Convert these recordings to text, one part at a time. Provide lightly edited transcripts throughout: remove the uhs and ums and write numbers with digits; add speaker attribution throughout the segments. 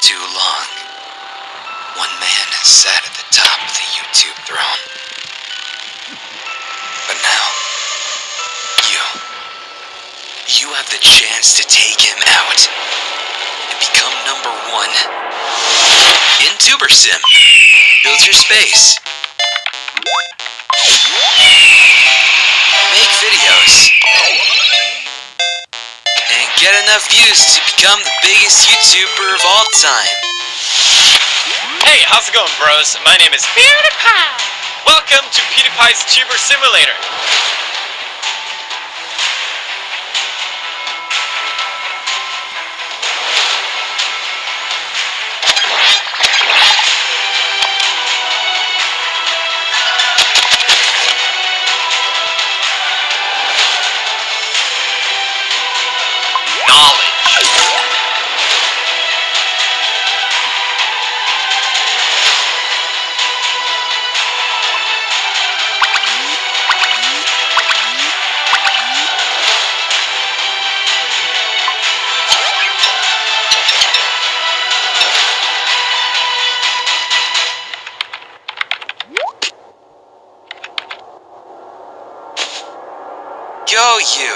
Speaker 1: too long, one man has sat at the top of the YouTube throne. But now, you have the chance to take him out and become number one in TuberSim. Build your space. Make videos. And get enough views to become the biggest YouTuber of all time.
Speaker 2: Hey, how's it going, bros? My name is PewDiePie. Welcome to PewDiePie's Tuber Simulator.
Speaker 1: Go you!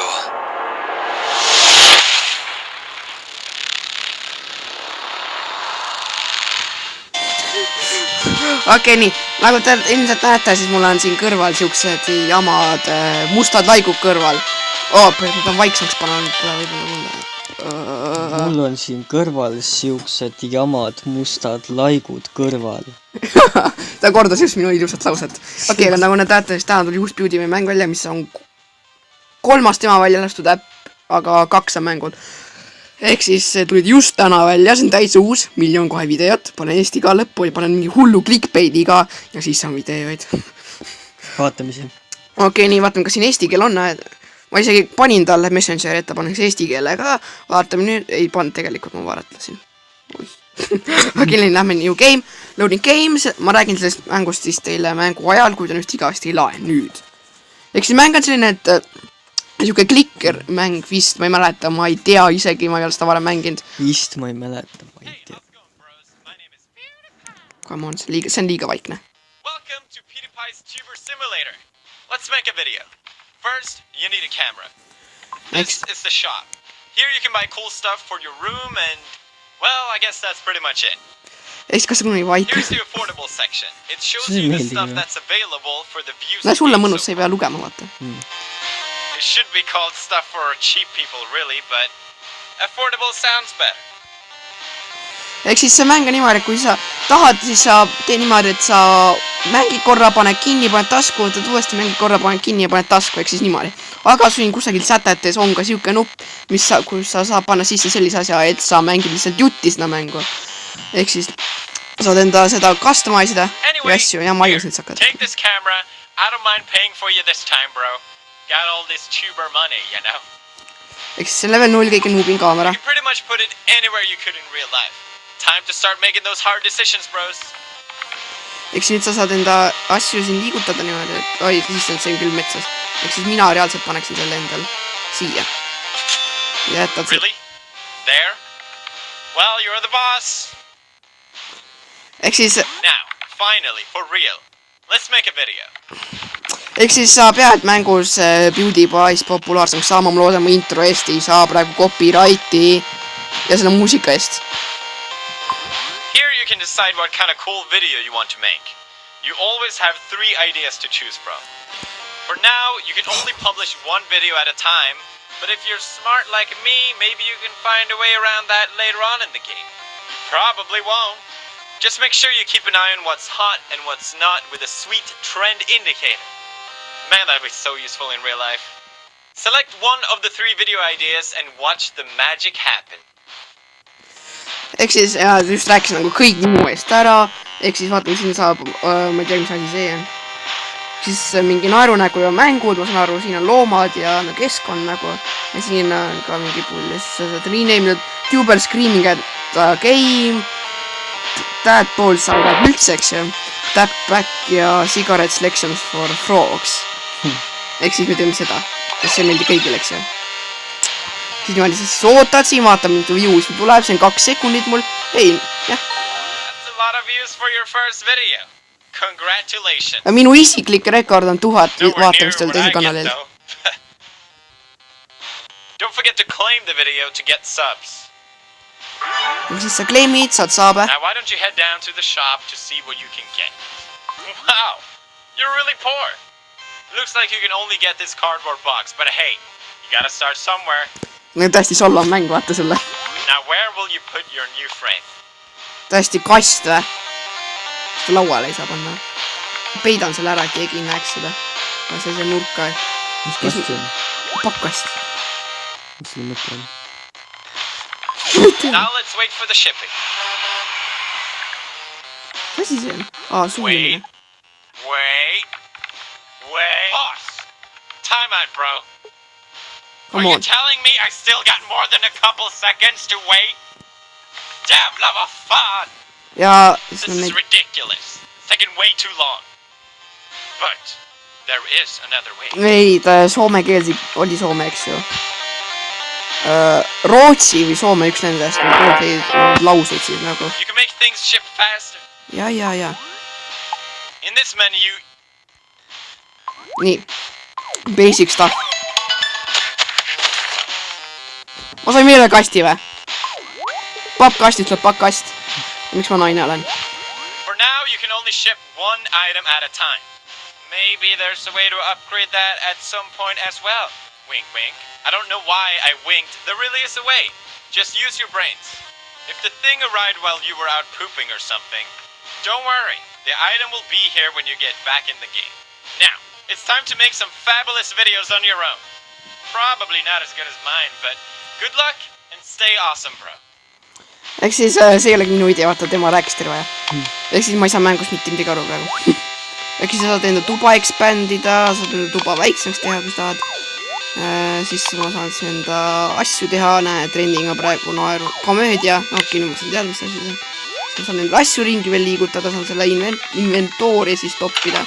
Speaker 3: Okei, nii, nagu te ilmselt näete, siis mul on siin kõrval siuksed jamad, mustad laigud kõrval. Ma pean vaiksemaks panema, pole võib-olla
Speaker 4: mul on siin kõrval siuksed jamad, mustad laigud kõrval.
Speaker 3: Ta kordas just minu ilusat lauset. Okei, aga nagu näete, siis täna tuli uus PewDiePie mäng välja, mis on 3. tema välja lastud äpp, aga 2 on mängud. Ehk siis tulid just täna välja, see on täitsa uus, miljon kohe videot, panen Eesti ka lõppu ja panen mingi hullu clickbaitiga ja siis on videoid.
Speaker 4: Vaatame siin.
Speaker 3: Okei, nii, vaatame, kas siin eesti keel on. Ma isegi panin talle Messengeri ette, paneks eesti keelega. Vaatame nüüd, ei pannud tegelikult, ma varatlasin. Okei, nii, lähme new game, loading games, ma räägin sellest mängust siis teile mängu ajal, kui ta nüüd igavesti ei lae nüüd. Ehk siis mäng on selline, et siuke klikker mäng vist, ma ei mäleta, ma ei tea isegi, ma ei ole seda varem mänginud.
Speaker 4: Vist ma ei mäleta, ma ei tea.
Speaker 3: Come on, see on liiga vaikne.
Speaker 2: Welcome to PewDiePie's Tuber Simulator. Let's make a video. First, you need a camera. This is the shop. Here you can buy cool stuff for your room and, well, I guess that's pretty much it.
Speaker 3: Ehk kas see vaik?
Speaker 2: Here's the affordable section. It shows you the stuff that's available for the views.
Speaker 3: Näe, sulle mõnus, sa ei pea lugema, vaata.
Speaker 2: It should be called stuff for cheap people, really, but affordable sounds better.
Speaker 3: Ehk siis see mäng on niimoodi, et kui sa tahad, siis sa tee niimoodi, et sa mängid korra, paned kinni, paned tasku, võtad uuesti mängid korra, paned kinni ja paned tasku, ehk siis niimoodi. Aga siin kusagil sätetes on ka siuke nupp, kus sa saab panna sisse sellise asja, et sa mängid lihtsalt jutti seda mängu. Ehk siis saad enda seda customise'ida ja asju ja maius nüüd sakkad.
Speaker 2: Take this camera. I don't mind paying for you this time, bro. Got all this tuber money, you know?
Speaker 3: Ehk siis see level 0 kõige nuubin kaamera.
Speaker 2: You can pretty much put it anywhere you could in real life. Time to start making those hard decisions, bros.
Speaker 3: Ehk siis nüüd sa saad enda asju siin liigutada niimoodi, et oi, siis on see küll metsas. Ehk siis mina reaalselt paneksin selle endal siia. Ja jätad see.
Speaker 2: Really? There? Well, you're the boss.
Speaker 3: Ehk siis...
Speaker 2: Now, finally, for real. Let's make a video.
Speaker 3: Ehk siis sa pead mängus PewDiePie's populaarsemaks saama, ma loodan mu intro eest ei saa praegu copyrighti ja selle muusika eest.
Speaker 2: Here you can decide what kind of cool video you want to make. You always have 3 ideas to choose from. For now, you can only publish 1 video at a time, but if you're smart like me, maybe you can find a way around that later on in the game. Probably won't. Just make sure you keep an eye on what's hot and what's not with a sweet trend indicator. Man, that'd be so useful in real life. Select one of the 3 video ideas and watch the magic happen.
Speaker 3: Ehk siis, ja just rääkisin nagu kõik muu eest ära. Ehk siis vaatame, siin saab, ma ei tea, mis asi see on. Siis mingi naerunägu ja mängud, ma saan aru, siin on loomad ja keskkond nagu. Ja siin on ka mingi pull. Ja siis sa saad rename Tuber Screaming at Game. Tadpoles saavad üldse, eks ju. Tap Back ja Cigarette Selections for Frogs. Ehk siis me teeme seda. Sest see meeldi kõigile, eks ju. siis niimoodi sa siis ootad siin, vaatad mitu views tuleb, see on 2 sekundit mul. Ei, jah.
Speaker 2: That's a lot of views for your first video. Congratulations.
Speaker 3: Minu isiklik rekord on 1000
Speaker 2: Nowhere
Speaker 3: vaatamist
Speaker 2: near
Speaker 3: veel
Speaker 2: what I
Speaker 3: teisel
Speaker 2: get,
Speaker 3: kanalil.
Speaker 2: though. Don't forget to claim the video to get subs.
Speaker 3: Ja siis sa claim'id, saad saabe.
Speaker 2: Now why don't you head down to the shop to see what you can get? Wow, you're really poor. Looks like you can only get this cardboard box, but hey, you gotta start somewhere.
Speaker 3: Need täiesti solvav mäng, vaata selle.
Speaker 2: Now where will you put your new frame?
Speaker 3: Täiesti kast või? Seda lauale ei saa panna. Peidan selle ära, et keegi ei näeks seda. Aga see nurka.
Speaker 4: mis kast see on?
Speaker 3: Pakkast.
Speaker 4: Mis selle mõte on?
Speaker 2: Now let's wait for the shipping.
Speaker 3: Mis asi see on? Suulimine.
Speaker 2: Wait. Pause. Time out, bro. Are
Speaker 3: Come
Speaker 2: you
Speaker 3: on.
Speaker 2: telling me I still got more than a couple seconds to wait? Damn love of fun!
Speaker 3: Ja
Speaker 2: This
Speaker 3: siis on
Speaker 2: is
Speaker 3: neid...
Speaker 2: ridiculous. It's taking way too long. But there is another way.
Speaker 3: Neid soome keelsi oli soome, eks ju. Rootsi või soome üks nendest. Lauseid siis nagu.
Speaker 2: You can make things ship faster.
Speaker 3: Ja.
Speaker 2: In this menu,
Speaker 3: Nii. Basic stuff. Ma sain meile kasti või? Pappkastist tuleb pappkast. Miks ma naine olen?
Speaker 2: for now you can only ship one item at a time. Maybe there's a way to upgrade that at some point as well. Wink, wink. I don't know why I winked. There really is a way. Just use your brains. If the thing arrived while you were out pooping or something, don't worry. The item will be here when you get back in the game. Now, it's time to make some fabulous videos on your own. Probably not as good as mine, but good luck and stay awesome, bro.
Speaker 3: Ehk siis see ei olegi minu idee, vaata tema rääkis terve aja. Ehk siis ma ei saa mängust mitte midagi aru praegu. Ehk siis sa saad enda tuba expandida, saad enda tuba väiksemaks teha, kui sa tahad. Siis ma saan siis enda asju teha, näe, trendinga praegu naeru komöödia. Okei, nüüd ma saan teada, mis asi see on. Siis ma saan enda asju ringi veel liigutada, saan selle inventoori siis toppida.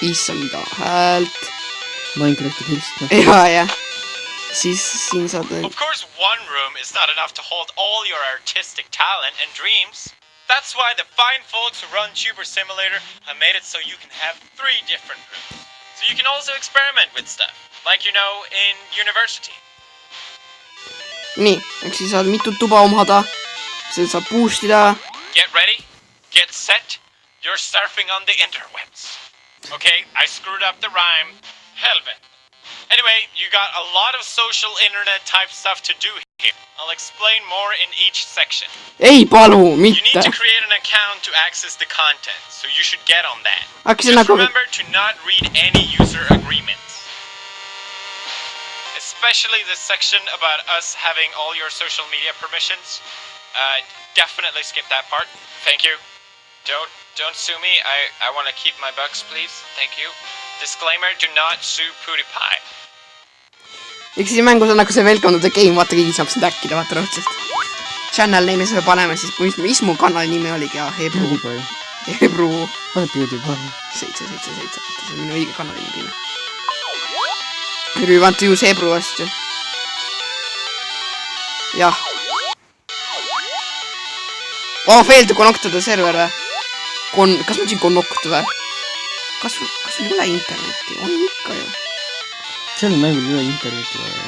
Speaker 3: Issa mida häält.
Speaker 4: Minecrafti pilst.
Speaker 3: Ja. Siis siin saad...
Speaker 2: Of course, one room is not enough to hold all your artistic talent and dreams. That's why the fine folks who run Tuber Simulator have made it so you can have 3 different rooms. So you can also experiment with stuff, like you know, in university.
Speaker 3: Nii, ehk siis saad mitu tuba omada. Seda saab boostida.
Speaker 2: Get ready, get set, you're surfing on the interwebs. Okay, I screwed up the rhyme. Helvet. Anyway, you got a lot of social internet type stuff to do here. I'll explain more in each section.
Speaker 3: Ei palu,
Speaker 2: You need
Speaker 3: mitte.
Speaker 2: to create an account to access the content, so you should get on that.
Speaker 3: Aga see
Speaker 2: Just
Speaker 3: nagu...
Speaker 2: remember to not read any user agreements. Especially the section about us having all your social media permissions. Definitely skip that part. Thank you. Don't sue me. I want to keep my bucks, please. Thank you. Disclaimer, do not sue PewDiePie.
Speaker 3: Ehk siis mängus on nagu see Welcome to the Game, vaata keegi saab sind äkkida, vaata rõõtsast. Channel name'i sa paneme siis, mis mu kanali nimi oligi, ja Hebru. Hebru.
Speaker 4: Pane PewDiePie.
Speaker 3: 777, see on minu õige kanali nimi. You want to use Hebru asju. Jah. Fail to connect to the server või? Kas ma siin connect või? Kas sul ei ole internetti? On ikka ju.
Speaker 4: Seal mängul ei ole interneti vaja.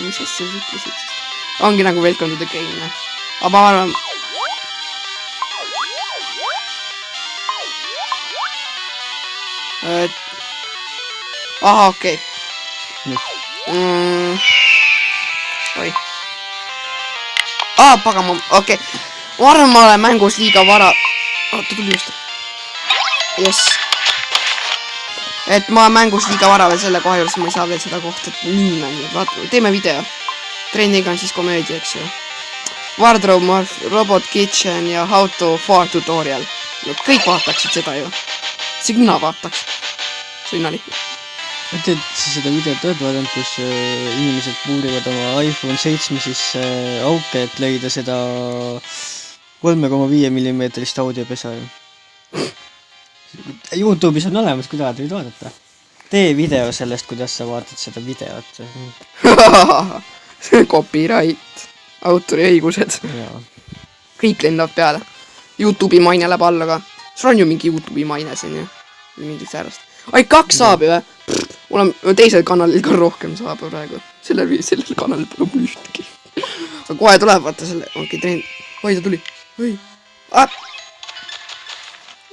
Speaker 3: Mis asja sa ütlesid? Ongi nagu Welcome to the Game. Aga ma arvan... Aha, okei. Oi. Pagama, okei. Ma arvan, ma olen mängus liiga vara... Oota, tuli just. Jess. Et ma mängus liiga vara veel selle koha juures, ma ei saa veel seda kohta nii mängu. Vaata, teeme video. Trendiga on siis komöödia, eks ju. Wardrobe Morph, Robot Kitchen ja How to Far tutorial. No, kõik vaataksid seda ju. Isegi mina vaataks. See on naljakas.
Speaker 4: Tead sa seda videot oled vaadanud, kus inimesed puurivad oma iPhone 7 siis auke, et leida seda 3,5 mm audiopesa ju. YouTube'is on olemas, kui tahad võid vaadata. tee video sellest, kuidas sa vaatad seda videot.
Speaker 3: Copyright, autoriõigused,
Speaker 4: Jaa.
Speaker 3: kõik lendab peale. YouTube'i maine läheb alla ka. sul on ju mingi YouTube'i maine siin ju, mingit säärast. ai, 2 saabi või? mul on teisel kanalil ka rohkem saabi praegu. Sellel kanalil pole mul ühtegi. aga kohe tuleb, vaata selle, okei, trend. oi, ta tuli. oi.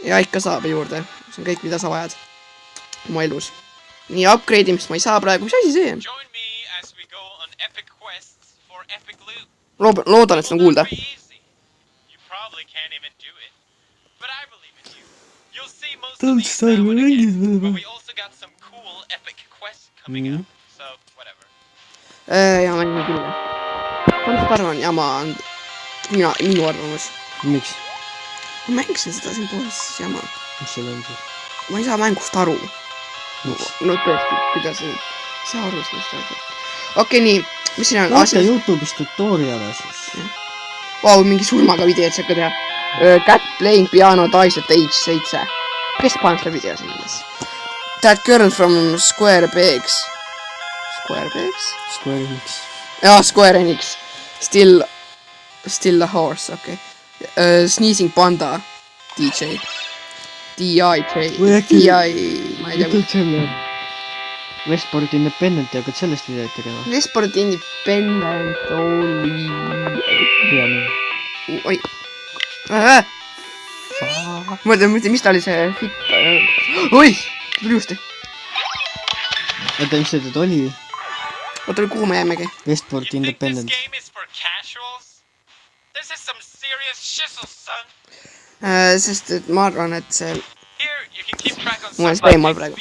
Speaker 3: ja ikka saabi juurde. see on kõik, mida sa vajad oma elus. nii, upgrade imist ma ei saa praegu. mis asi see on? loodan, et seda on kuulda.
Speaker 4: Don't start me mängid.
Speaker 3: ja ma ei küll. ma just arvan, jama on minu arvamus.
Speaker 4: Miks?
Speaker 3: ma mängisin seda siin poes, siis jama.
Speaker 4: Mis seal on siis?
Speaker 3: ma ei saa mängust aru.
Speaker 4: Miks?
Speaker 3: no tõesti, kuidas ei saa aru sellest asjast. okei, nii, mis siin on?
Speaker 4: vaata YouTube'is tutorial'e siis.
Speaker 3: Vau, mingi surmaga videot saab ka teha. Cat playing piano dies at age 7. kes paneb seda video sinna? That girl from Square Pegs. Square Pegs?
Speaker 4: Square Enix.
Speaker 3: jaa, Square Enix. Still a horse, okei. Sneezing Panda DJ. D.I.J.
Speaker 4: Või äkki-
Speaker 3: D.I. ma ei tea.
Speaker 4: Ütled selle Westport Independenti hakkad sellest videot tegema?
Speaker 3: Westport Independent oli... oi. Mõtle, mis ta oli see fit... oi! Tuli juusti.
Speaker 4: Oota, mis see nüüd oli?
Speaker 3: Oota, kuhu me jäämegi?
Speaker 4: Westport Independent.
Speaker 3: Sest et ma arvan, et see... mul on spray mal praegu.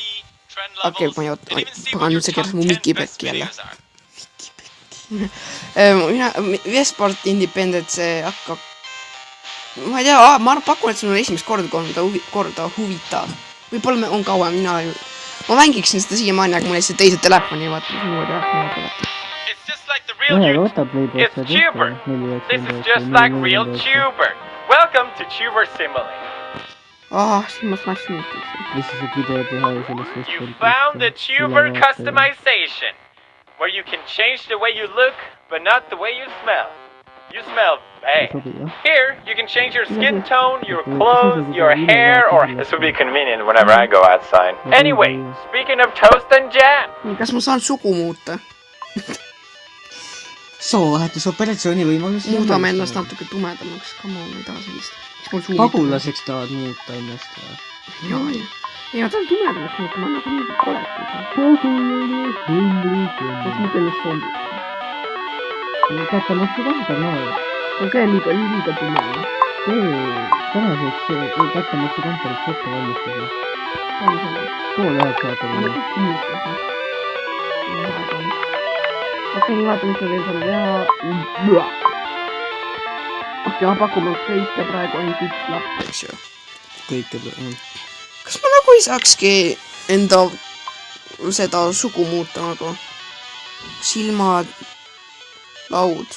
Speaker 3: okei, ma ei oota. pagan, nüüd see keeras mu miki pekki jälle. mina... Westport Independent, see hakkab... ma ei tea, ma pakun, et see on esimest korda huvitav. võib-olla on kauem, ma mängiksin seda siiamaani, aga mul lihtsalt teised telefoni, vaata, uue telefoni vaata.
Speaker 2: It's Tuber. This is just like real Tuber. Welcome to Tuber Simulator.
Speaker 3: siin ma smashin ütleks.
Speaker 4: Lihtsalt video teha ja sellest Westporti.
Speaker 2: You found the Tuber customization, where you can change the way you look, but not the way you smell. You smell bad. Here, you can change your skin tone, your clothes, your hair, or... This would be convenient whenever I go outside. Anyway, speaking of toast and jam.
Speaker 3: kas ma saan sugu muuta?
Speaker 4: Soovahetusoperatsiooni võimalus.
Speaker 3: muudame ennast natuke tumedamaks. Come on, ma ei taha sellist.
Speaker 4: Pagulaseks tahad muuta ennast või?
Speaker 3: jaa. ja ta on tumedamaks muuta, ma nagu mingi koletus. kas ma sellest sombib?
Speaker 4: Kätemaksu kantar näo.
Speaker 3: no see on liiga tume.
Speaker 4: Tänaseks kätemaksu kantarit ette valmistada.
Speaker 3: on selle.
Speaker 4: Pool 9 saata või?
Speaker 3: okei, nii vaata, mis ma veel saan teha. okei, ma pakun kõike praegu ainult üks lapp, eks ju.
Speaker 4: Kõike.
Speaker 3: kas ma nagu ei saakski enda seda sugu muuta nagu? silmad, laud.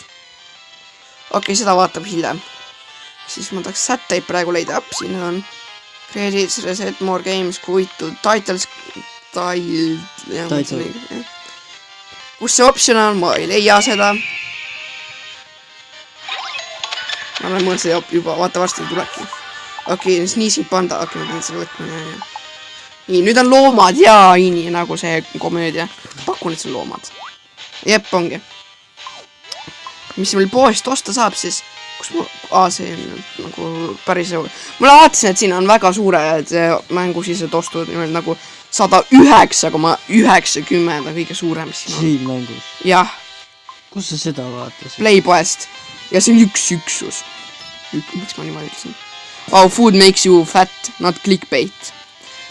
Speaker 3: okei, seda vaatab hiljem. siis ma tahaks sätteid praegu leida. siin on credits, reset, more games, kuitud, titles, kus see option on, ma ei leia seda. ma olen mõelnud seda juba, vaata varsti tulebki. okei, Sneezing Panda, okei, ma pean selle võtma. nii, nüüd on loomad ja nii nagu see komöödia. pakun, et see on loomad. jep, ongi. mis meil poest osta saab siis? kus ma... see on nagu päris... ma vaatasin, et siin on väga suured mängusised ostud, nimelt nagu 109,90 on kõige suurem, mis siin on.
Speaker 4: Siin mängus?
Speaker 3: jah.
Speaker 4: kus sa seda vaatasid?
Speaker 3: Playpoest. ja see on üks üksus. miks ma niimoodi ütlesin? Oh, food makes you fat, not clickbait.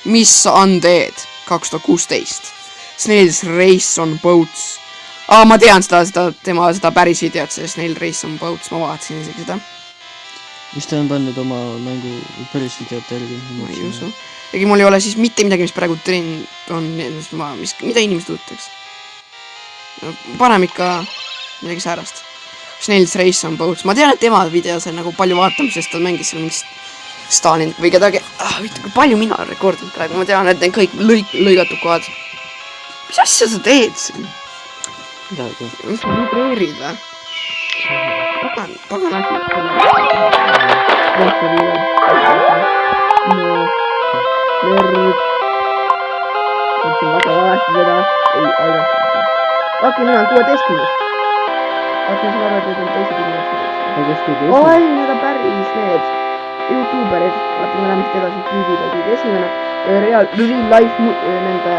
Speaker 3: Miss Undead 2016. Snail's Race on Boats. ma tean tema päris videot, see Snail Race on Boats, ma vaatasin isegi seda.
Speaker 4: mis ta on pannud oma mängu päris videot jälgi?
Speaker 3: ma ei usu. ega mul ei ole siis mitte midagi, mis praegu trend on, mida inimesed võtaks. paneme ikka midagi säärast. Snail's Race on Boats. ma tean, et tema videos on nagu palju vaatamist, sest ta mängis seal mingist Stalin või kedagi, kui palju mina olen rekordinud praegu, ma tean, et need kõik lõigatud kohad. Mis asja sa teed siin?
Speaker 4: Midagi.
Speaker 3: Mis sa vibreerid või? Pagan asjad. Nerd. Mõtlen väga valesti seda. Ei, aidata. Okei, mina on 16. Okei, sa arvad, et on teised inimesed. Oi, need on päris need YouTuberid. Vaata, me läheme siit edasi PewDiePie. Esimene real life nende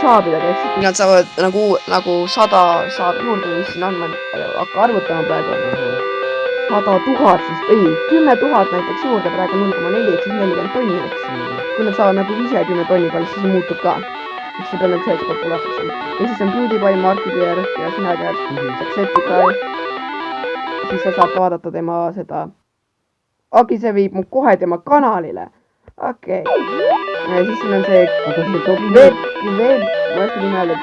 Speaker 3: saabidega, ehk siis nad saavad nagu 100 saab juurde, mis siin andma, hakka arvutama praegu. 100 000 siis, ei, 10 000 näiteks juurde praegu 0,4, ehk siis 40 tonni, eks. Kui nad saavad nagu ise 10 tonni peale, siis see muutub ka. Eks see peale üks populaarseks on. Ja siis on PewDiePie, Markiplier ja sina tead, Jacksepticeye. Siis sa saad vaadata tema seda. Okei, see viib mu kohe tema kanalile. Okei. Ja siis siin on see Web, ma äsken nime öelda,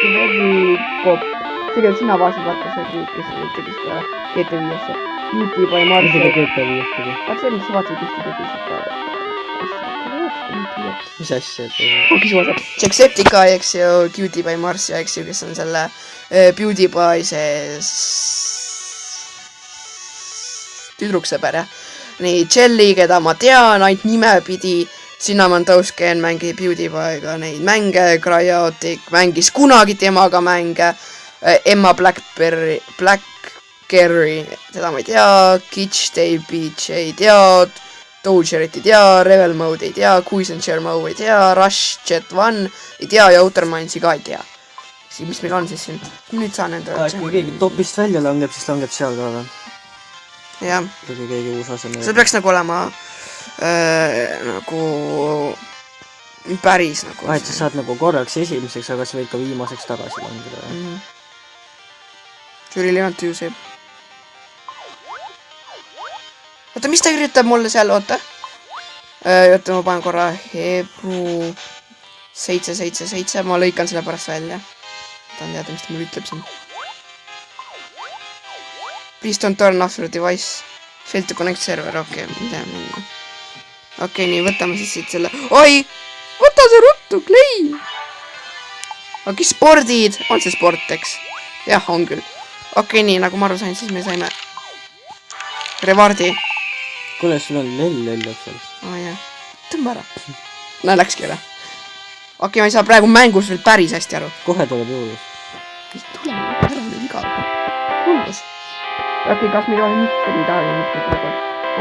Speaker 3: Kvevikop. Seega sina vaatasid vaata see, kes tegis seda GT5-sse. PewDiePie, Markiplier. Vaat see, mis sa vaatasid kuskil tegis.
Speaker 4: Mis asja?
Speaker 3: Okei, suva saab. Jacksepticeye, eks ju, PewDiePie, Marcia, eks ju, kes on selle PewDiePie see tüdruksõber, jah. Nii, Jelly, keda ma tean, ainult nimepidi. Cinnamon Toast Can mängib PewDiePie'ga neid mänge. Cryotic mängis kunagi temaga mänge. Emma Blackberry, teda ma ei tea. Kitsch Day Beach ei tea. Dogerit ei tea. Revel Mode ei tea. Quiz and Share Mode ei tea. Rush Jet 1 ei tea ja Outer Mindsi ka ei tea. Mis meil on siis siin? Nüüd saan enda...
Speaker 4: Kui keegi topist välja langeb, siis langeb seal ka või?
Speaker 3: Jah.
Speaker 4: Kui keegi uus asemel.
Speaker 3: See peaks nagu olema nagu päris nagu...
Speaker 4: Et sa saad nagu korraks esimeseks, aga sa võid ka viimaseks tagasi langeda.
Speaker 3: See oli Leon Tüüsi. Oota, mis ta üritab mulle seal, oota? Oota, ma panen korra Hebru 777, ma lõikan selle pärast välja. Tahan teada, mis ta mulle ütleb siin. Please don't turn off your device. Fail to connect server, okei, mida minna. Okei, nii, võtame siis siit selle... Oi! Võta see ruttu, Clay! Okei, spordid. On see sport, eks? Jah, on küll. Okei, nii, nagu ma aru sain, siis me saime... Revardi.
Speaker 4: Kuule, sul on lell seal.
Speaker 3: Jah. Tõmba ära. Näe, läkski ära. Okei, ma ei saa praegu mängus veel päris hästi aru.
Speaker 4: Kohe tuleb juurde.
Speaker 3: Mis tuleb? Ära nüüd iga. Kuulgus. Okei, kas meil on mitte midagi praegu?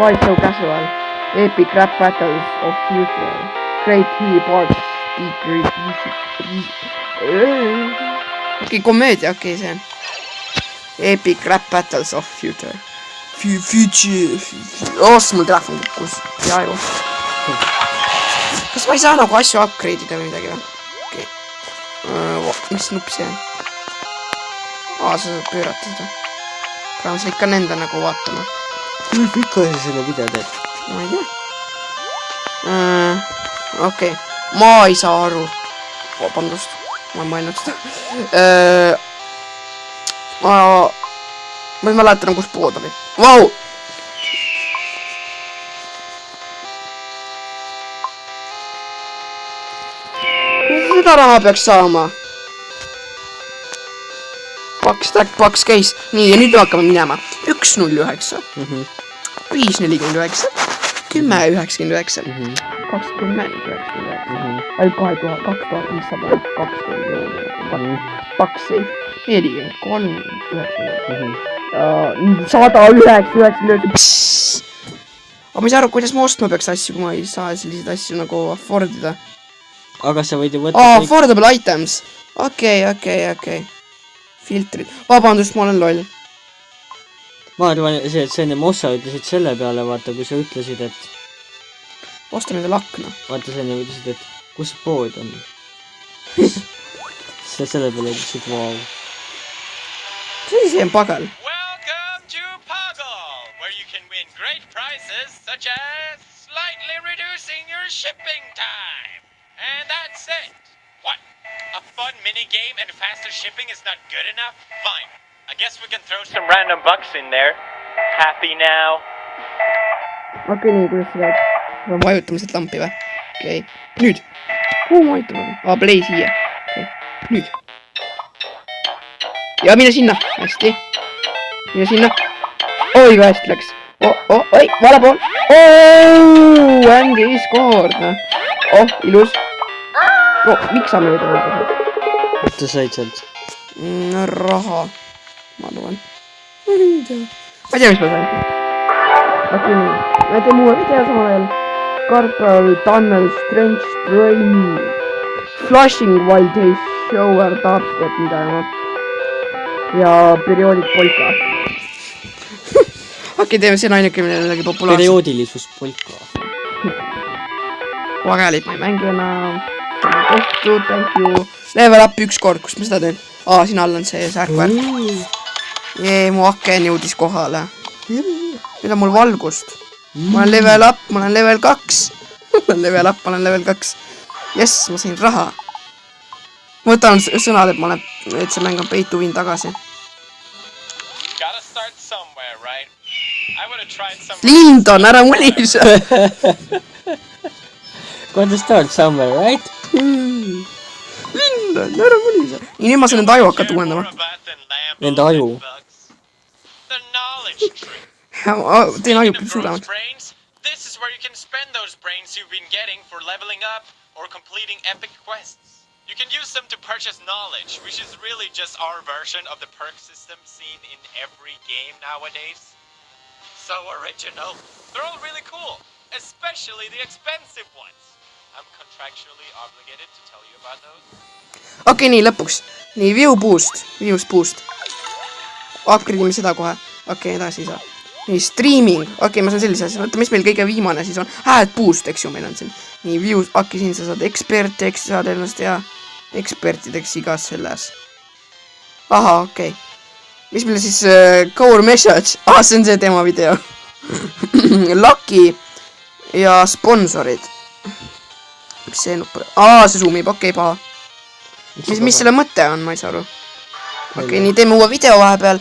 Speaker 3: Why so casual? Epic rap battles of future. Great hip hop. Okei, komöödia, okei, see on. Epic rap battles of future. Future. Mul telefon kukkus. Peaaegu. Kas ma ei saa nagu asju upgrade'ida või midagi või? Okei. Mis nupp see on? Sa saad pöörata seda. Praegu sa ikka nenda nagu vaatama.
Speaker 4: Kui pikka sa selle video teed?
Speaker 3: Ma ei tea. Okei. Ma ei saa aru. Vabandust. Ma ei mõelnud seda. Ma ei mäleta nagu kus pood oli. Vau! Seda raha peaks saama. Paks käis. Nii, ja nüüd hakkame minema. 1.09. 5.49. 10.99. 20.99. Ainult 2500. 20. Paksi. 43. 109. Aga ma ei saa aru, kuidas ma ostma peaks asju, kui ma ei saa selliseid asju nagu affordida.
Speaker 4: Aga sa võid ju võtta
Speaker 3: affordable items. Okei. Filtrid. Vabandust, ma olen loll.
Speaker 4: Ma arvan, et see enne Mossa ütlesid selle peale, vaata, kui sa ütlesid, et
Speaker 3: osta nende lakna.
Speaker 4: Vaata, sa enne ütlesid, et kus see pood on. Sa selle peale ütlesid, vau.
Speaker 3: See on pagal.
Speaker 2: Welcome to Poggle, where you can win great prizes such as slightly reducing your shipping time. And that's it. What? A fun mini-game and faster shipping is not good enough? Fine. I guess we can throw some random bucks in there. Happy now?
Speaker 3: okei, nii, kuidas see käib? Me vajutame seda lampi või? Okei, nüüd. Kuhu ma vajutame? Play siia. Nüüd. Ja mine sinna. Hästi. Mine sinna. Oi, kui hästi läks. Oi, vale pool. Andy scored. Ilus. Miks sa mööda võtad?
Speaker 4: mis sa said sealt?
Speaker 3: Raha. Ma arvan. Ma ei tea, mis ma sain. Okei, nii. Me teeme uue video samal ajal. Carpal Tunnel Strange Train Flushing while they shower dubstep mida ja perioodic polka. Okei, teeme see on ainuke, millel on midagi populaarset.
Speaker 4: Perioodilisus polka.
Speaker 3: Vagelit ma ei mängi enam. Tehtud, thank you. Level up üks kord, kus ma seda teen. Siin all on see särkvärk. Mu aken jõudis kohale. Nüüd on mul valgust. Ma olen level up, ma olen level 2. Ma olen level up, ma olen level 2. Jess, ma sain raha. Ma võtan sõnad, et see mäng on pay to win tagasi. Lindon, ära mulise!
Speaker 4: Gotta start somewhere, right?
Speaker 3: Lindon, ära mulise! Nii, nüüd ma saan enda aju hakata uuendama.
Speaker 4: Enda aju?
Speaker 3: Teen aju suuremaks.
Speaker 2: This is where you can spend those brains you've been getting for leveling up or completing epic quests. You can use them to purchase knowledge, which is really just our version of the perk system seen in every game nowadays. So original. They're all really cool, especially the expensive ones. I'm contractually obligated to tell you about those.
Speaker 3: Okei, nii, lõpuks. Nii, views boost. Upgrade'ime seda kohe. Okei, edasi ei saa. Nii, streaming. Okei, ma saan sellise asja. Võtta, mis meil kõige viimane siis on. Boost, eks ju, meil on siin. Nii, views. Okei, siin sa saad ekspertideks, saad ennast ja ekspertideks igas selles. Aha, okei. Mis meil siis core message? See on see tema video. Lucky ja sponsorid. Mis see nupp? See zoomib, okei, paha. Mis selle mõte on, ma ei saa aru. Okei, nii teeme uue video vahepeal.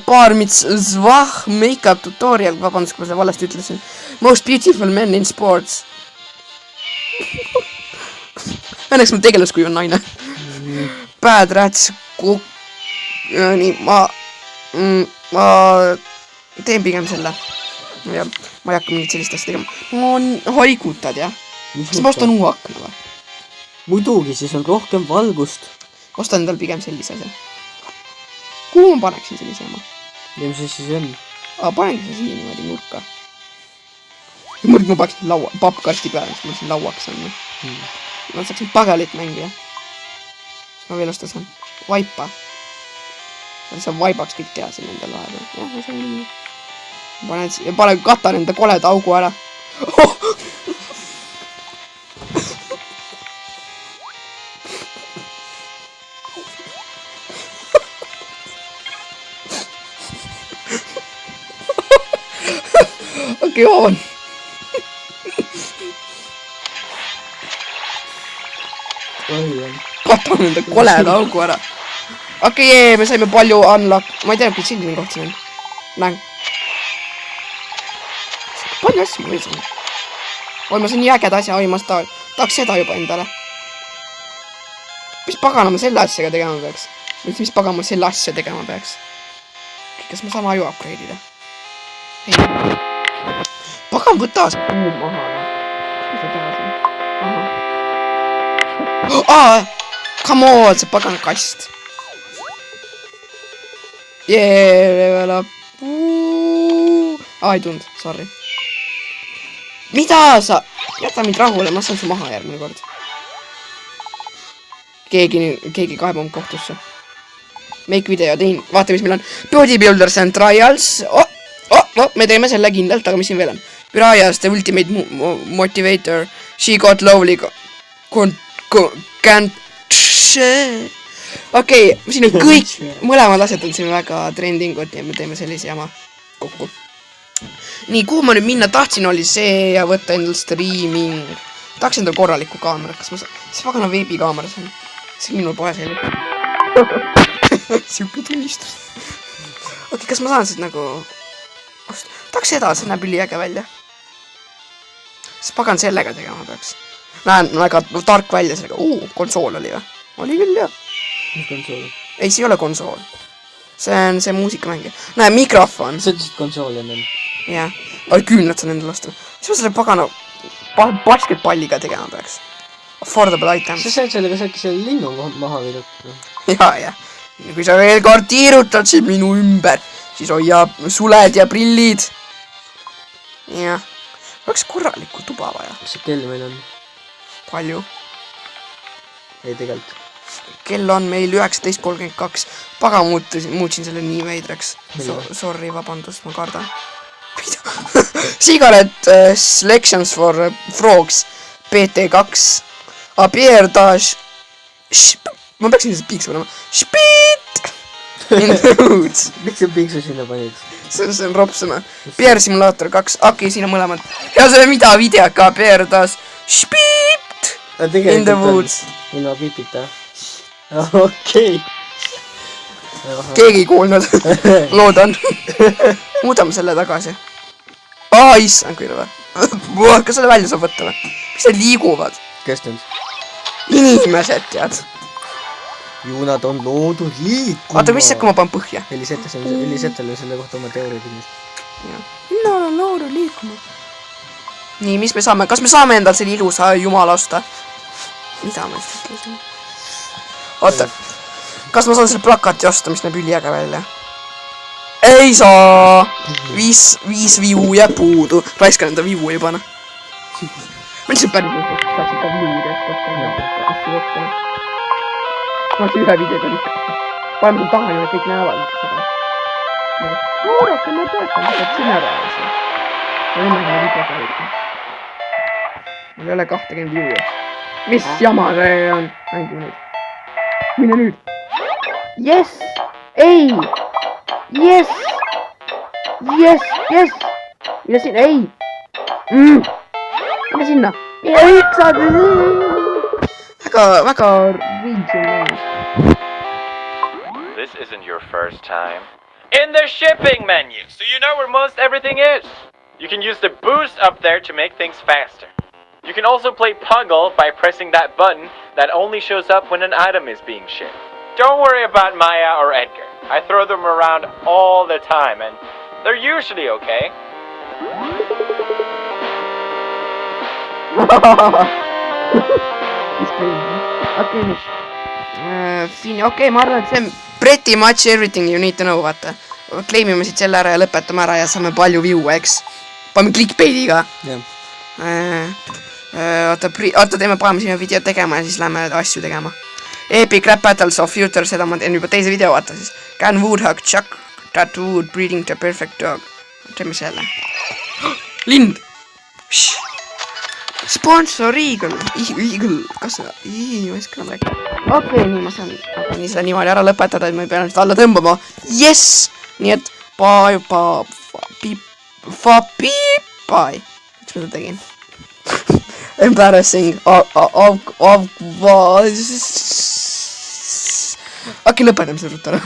Speaker 3: Parmitsvah make-up tutorial. Vabandust, kui ma seda valesti ütlesin. Most beautiful men in sports. Õnneks mul tegelaskuju on naine. Bad rats. Nii, ma teen pigem selle. Ja, ma ei hakka mingit sellist asja tegema. Haigutad, jah? Kas ma ostan uue akna või?
Speaker 4: Muidugi, siis on rohkem valgust.
Speaker 3: Ostan endal pigem sellise asja. Kuhu ma paneksin sellise jama?
Speaker 4: Ja mis siis on?
Speaker 3: Panengi see siia niimoodi nurka. Mõrd ma paksin pappkasti peale, siis ma siin lauaks on. Ma saaksin pagalit mängida. Siis ma veel osta saan vaipa. Saab vaibaks kõik teha siin endal vahepeal. Jah, see on nii. Panen katan enda koleda augu ära. Okei, on. Katan enda koleda augu ära. Okei, me saime palju unlock. Ma ei tea, kui selline koht siin on. Näng. Palju asja ma veel saan. Oi, ma saan nii ägeda asja. Oi, ma tahaks seda juba endale. Mis pagana ma selle asjaga tegema peaks? Mis pagana ma selle asja tegema peaks? Kas ma saan aju upgrade'ida? Ei. Pagan, võta see puu maha. Mis sa teha siin? Come on, see pagan kast. Level up. Ei tund, sorry. Mida sa? Jäta mind rahule, ma saan su maha järgmine kord. Keegi kaeb on kohtusse. Make video, tein. Vaata, mis meil on. Bodybuilders and trials. Me teeme selle kindlalt, aga mis siin veel on? Pirajas the ultimate motivator. She got lovely Okei, siin on kõik, mõlemad asjad on siin väga trendingud ja me teeme sellise jama kokku. Nii, kuhu ma nüüd minna tahtsin, oli see ja võtta endal streaming. Tahaks endal korralikku kaamerat, kas ma saan, see pagana veebikaamera see on. See minul pole selline. Siuke tunnistus. Okei, kas ma saan siis nagu... Tahaks seda, see näeb üliäge välja. Siis pagan sellega tegema peaks. Näen väga tark välja sellega. Konsool oli või? Oli küll jah.
Speaker 4: mis konsool?
Speaker 3: Ei, see ei ole konsool. See on see muusikamängija. Näe, mikrofon.
Speaker 4: sa ütlesid konsool enne.
Speaker 3: Jah. Oli küünlad saan endale osta. Mis ma selle pagana basketballiga tegema peaks? Affordable item.
Speaker 4: sa saad sellega selle linnu maha virutada.
Speaker 3: Ja. Kui sa veel kord tiirutad siin minu ümber, siis hoia suled ja prillid. Jah. Oleks korralikku tuba vaja.
Speaker 4: mis see kell meil on?
Speaker 3: Palju?
Speaker 4: ei tegelikult.
Speaker 3: Kell on meil 19:32. Paga muutsin selle nii veidraks. Sorry, vabandust, ma kardan. Cigarette selections for frogs. PT2. Apiertage. Ma peaksin seda piiksu panema. Spit! In the woods.
Speaker 4: miks sa piiksu sinna panid?
Speaker 3: See on ropsõna. Beer Simulator 2. Okei, siin on mõlemad. Ja see mida videoga Apiertage. Spit! In the woods.
Speaker 4: ilma pipita. okei.
Speaker 3: Keegi ei kuulnud. Loodan. Muudame selle tagasi. Issand küll või. Kas selle välja saab võtta või? Mis need liiguvad?
Speaker 4: kes nüüd?
Speaker 3: Inimesed, tead.
Speaker 4: ju nad on loodud liikuma.
Speaker 3: Oota, mis see, kui ma panen põhja?
Speaker 4: Elisettele selle kohta oma teooria kindlasti.
Speaker 3: Nad on loodud liikuma. Nii, mis me saame? Kas me saame endal selle ilusa jumala osta? Mida ma siis ütlesin? Oota. Kas ma saan selle plakati osta, mis näeb üliäge välja? Ei saa! 5 viu jääb puudu. Raiskan enda viu juba, noh. Ma lihtsalt päris mõttes, et saaksin ka viudest võtta. Ma oleks ühe videoga lihtsalt. Paneme taha ja kõik näevad seda. Vaadake, ma toetan seda Cinerawasi. Ma enne videoga võtta. Mul ei ole 20 viu. Mis jama see on? Mängime nüüd. Mine nüüd. Yes! Ei! Yes! Yes! Yes! Mine sinna, ei! Mine sinna! Ei, saad! Väga regional.
Speaker 2: This isn't your first time. In the shipping menu, so you know where most everything is. You can use the boost up there to make things faster. You can also play Puggle by pressing that button that only shows up when an item is being shipped. Don't worry about Maya or Edgar. I throw them around all the time and they're usually okay.
Speaker 3: Okei, ma arvan, et see on pretty much everything you need to know, vaata. Claimime siit selle ära ja lõpetame ära ja saame palju view'e, eks. Paneme clickbaitiga. Oota, paneme sinna video tegema ja siis lähme asju tegema. Epic Rap Battles of Future, seda ma teen juba teise video, vaata siis. Can Woodhug Chuck that wood breeding the perfect dog. Teeme selle. Lind! Sponsor Eagle. Eagle. Kas seda? Okei, nii ma saan. Okei, nii seda niimoodi ära lõpetada, et ma ei pea nüüd alla tõmbama. Yes! Nii et bye. Miks ma seda tegin? Embarrassing. Okei, lõpetame seda ruttu ära.